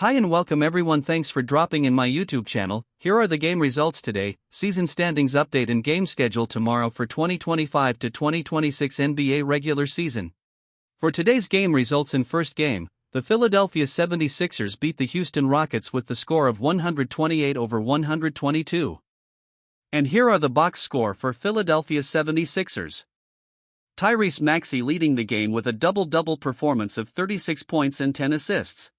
Hi and welcome everyone, thanks for dropping in my YouTube channel. Here are the game results today, season standings update and game schedule tomorrow for 2025 to 2026 NBA regular season. For today's game results: in first game, the Philadelphia 76ers beat the Houston Rockets with the score of 128-122. And here are the box score for Philadelphia 76ers. Tyrese Maxey leading the game with a double-double performance of 36 points and 10 assists.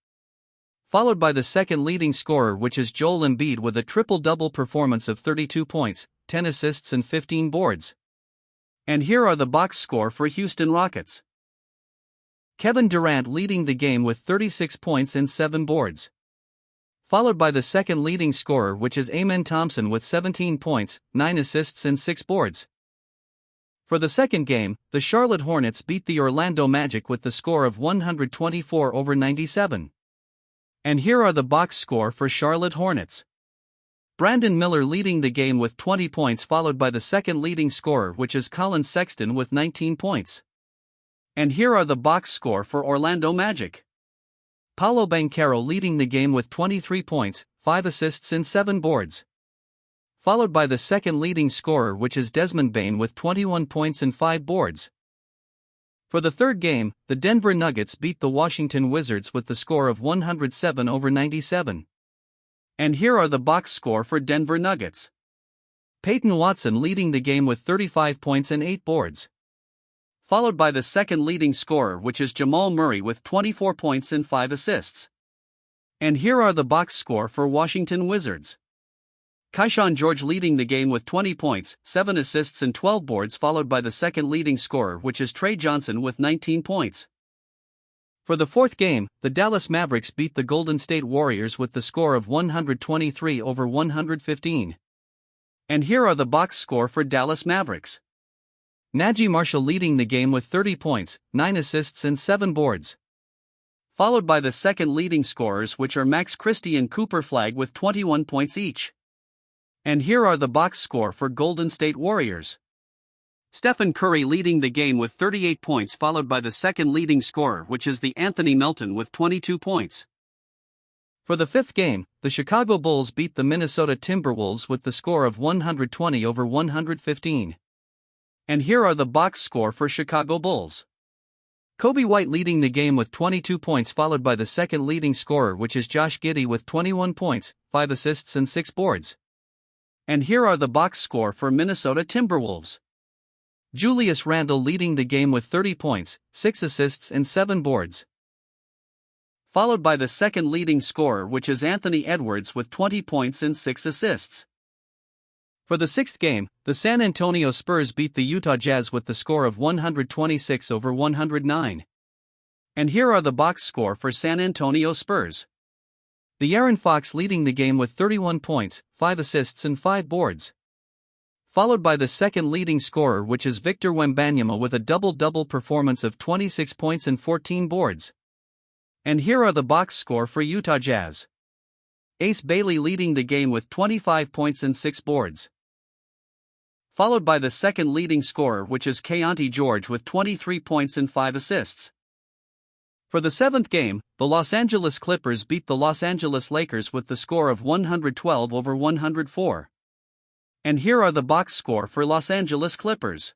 Followed by the second leading scorer, which is Joel Embiid, with a triple-double performance of 32 points, 10 assists and 15 boards. And here are the box score for Houston Rockets. Kevin Durant leading the game with 36 points and 7 boards. Followed by the second leading scorer, which is Amen Thompson, with 17 points, 9 assists and 6 boards. For the second game, the Charlotte Hornets beat the Orlando Magic with the score of 124-97. And here are the box score for Charlotte Hornets. Brandon Miller leading the game with 20 points, followed by the second leading scorer, which is Colin Sexton, with 19 points. And here are the box score for Orlando Magic. Paolo Banchero leading the game with 23 points, 5 assists and 7 boards. Followed by the second leading scorer, which is Desmond Bane, with 21 points and 5 boards. For the third game, the Denver Nuggets beat the Washington Wizards with the score of 107-97. And here are the box score for Denver Nuggets. Peyton Watson leading the game with 35 points and 8 boards. Followed by the second leading scorer, which is Jamal Murray, with 24 points and 5 assists. And here are the box score for Washington Wizards. Keyshawn George leading the game with 20 points, 7 assists and 12 boards, followed by the second leading scorer, which is Trey Johnson, with 19 points. For the fourth game, the Dallas Mavericks beat the Golden State Warriors with the score of 123-115. And here are the box score for Dallas Mavericks. Najee Marshall leading the game with 30 points, 9 assists and 7 boards. Followed by the second leading scorers, which are Max Christie and Cooper Flagg, with 21 points each. And here are the box score for Golden State Warriors. Stephen Curry leading the game with 38 points, followed by the second leading scorer, which is the Anthony Melton, with 22 points. For the fifth game, the Chicago Bulls beat the Minnesota Timberwolves with the score of 120-115. And here are the box score for Chicago Bulls. Kobe White leading the game with 22 points, followed by the second leading scorer, which is Josh Giddey, with 21 points, 5 assists and 6 boards. And here are the box score for Minnesota Timberwolves. Julius Randle leading the game with 30 points, 6 assists and 7 boards. Followed by the second leading scorer, which is Anthony Edwards, with 20 points and 6 assists. For the sixth game, the San Antonio Spurs beat the Utah Jazz with the score of 126-109. And here are the box score for San Antonio Spurs. The Aaron Fox leading the game with 31 points, 5 assists and 5 boards. Followed by the second leading scorer, which is Victor Wembanyama, with a double-double performance of 26 points and 14 boards. And here are the box score for Utah Jazz. Ace Bailey leading the game with 25 points and 6 boards. Followed by the second leading scorer, which is Keontae George, with 23 points and 5 assists. For the seventh game, the Los Angeles Clippers beat the Los Angeles Lakers with the score of 112-104. And here are the box score for Los Angeles Clippers.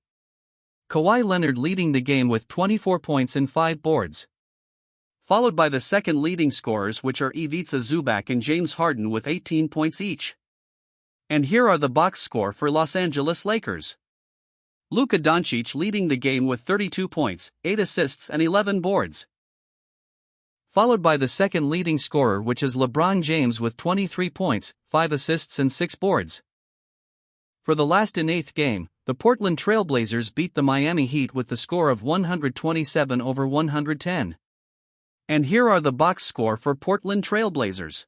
Kawhi Leonard leading the game with 24 points and 5 boards. Followed by the second leading scorers, which are Ivica Zubac and James Harden, with 18 points each. And here are the box score for Los Angeles Lakers. Luka Doncic leading the game with 32 points, 8 assists and 11 boards. Followed by the second leading scorer, which is LeBron James, with 23 points, 5 assists and 6 boards. For the last and eighth game, the Portland Trail Blazers beat the Miami Heat with the score of 127-110. And here are the box score for Portland Trail Blazers.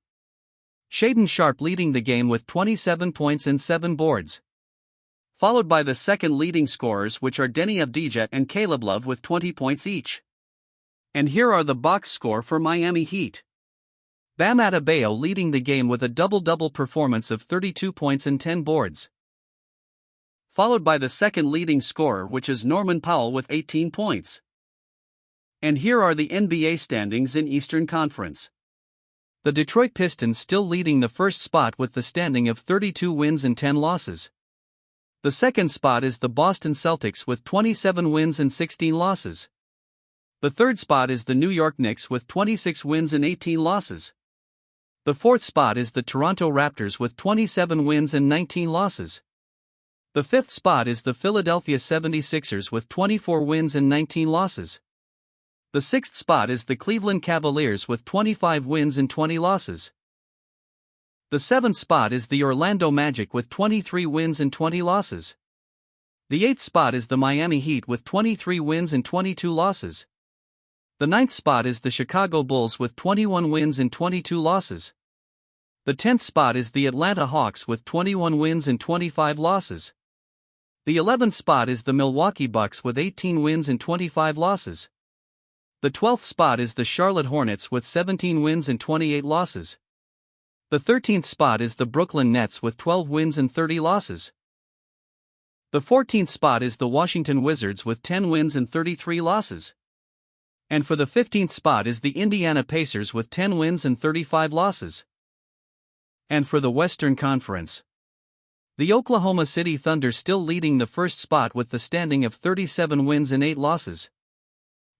Shaedon Sharpe leading the game with 27 points and 7 boards. Followed by the second leading scorers, which are Denny Avdija and Caleb Love, with 20 points each. And here are the box score for Miami Heat. Bam Adebayo leading the game with a double-double performance of 32 points and 10 boards. Followed by the second leading scorer, which is Norman Powell, with 18 points. And here are the NBA standings in Eastern Conference. The Detroit Pistons still leading the first spot with the standing of 32 wins and 10 losses. The second spot is the Boston Celtics with 27 wins and 16 losses. The third spot is the New York Knicks with 26 wins and 18 losses. The fourth spot is the Toronto Raptors with 27 wins and 19 losses. The fifth spot is the Philadelphia 76ers with 24 wins and 19 losses. The sixth spot is the Cleveland Cavaliers with 25 wins and 20 losses. The seventh spot is the Orlando Magic with 23 wins and 20 losses. The eighth spot is the Miami Heat with 23 wins and 22 losses. The ninth spot is the Chicago Bulls with 21 wins and 22 losses. The 10th spot is the Atlanta Hawks with 21 wins and 25 losses. The 11th spot is the Milwaukee Bucks with 18 wins and 25 losses. The 12th spot is the Charlotte Hornets with 17 wins and 28 losses. The 13th spot is the Brooklyn Nets with 12 wins and 30 losses. The 14th spot is the Washington Wizards with 10 wins and 33 losses. And for the 15th spot is the Indiana Pacers with 10 wins and 35 losses. And for the Western Conference, the Oklahoma City Thunder still leading the first spot with the standing of 37 wins and 8 losses.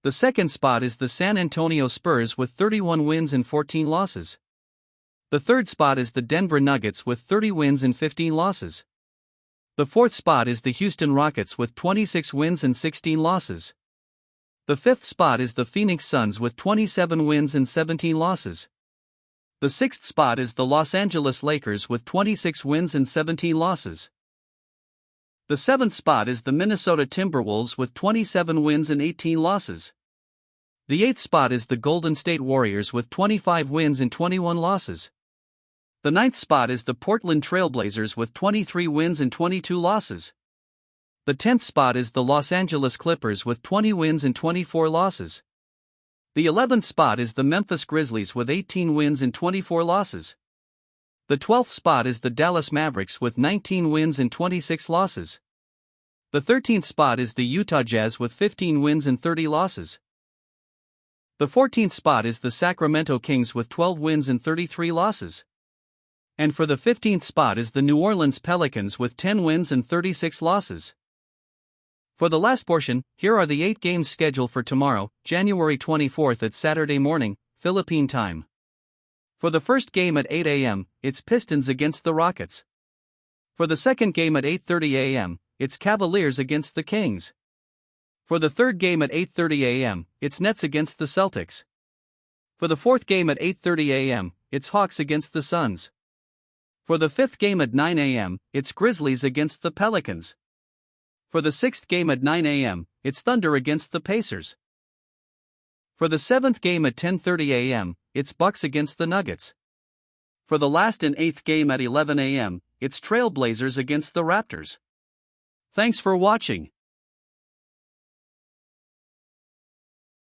The second spot is the San Antonio Spurs with 31 wins and 14 losses. The third spot is the Denver Nuggets with 30 wins and 15 losses. The fourth spot is the Houston Rockets with 26 wins and 16 losses. The fifth spot is the Phoenix Suns with 27 wins and 17 losses. The sixth spot is the Los Angeles Lakers with 26 wins and 17 losses. The seventh spot is the Minnesota Timberwolves with 27 wins and 18 losses. The eighth spot is the Golden State Warriors with 25 wins and 21 losses. The ninth spot is the Portland Trail Blazers with 23 wins and 22 losses. The 10th spot is the Los Angeles Clippers with 20 wins and 24 losses. The 11th spot is the Memphis Grizzlies with 18 wins and 24 losses. The 12th spot is the Dallas Mavericks with 19 wins and 26 losses. The 13th spot is the Utah Jazz with 15 wins and 30 losses. The 14th spot is the Sacramento Kings with 12 wins and 33 losses. And for the 15th spot is the New Orleans Pelicans with 10 wins and 36 losses. For the last portion, here are the 8 games scheduled for tomorrow, January 24th at Saturday morning, Philippine time. For the first game at 8 a.m., it's Pistons against the Rockets. For the second game at 8:30 a.m., it's Cavaliers against the Kings. For the third game at 8:30 a.m., it's Nets against the Celtics. For the fourth game at 8:30 a.m., it's Hawks against the Suns. For the fifth game at 9 a.m., it's Grizzlies against the Pelicans. For the sixth game at 9 a.m., it's Thunder against the Pacers. For the seventh game at 10:30 a.m., it's Bucks against the Nuggets. For the last and eighth game at 11 a.m., it's Trail Blazers against the Raptors. Thanks for watching.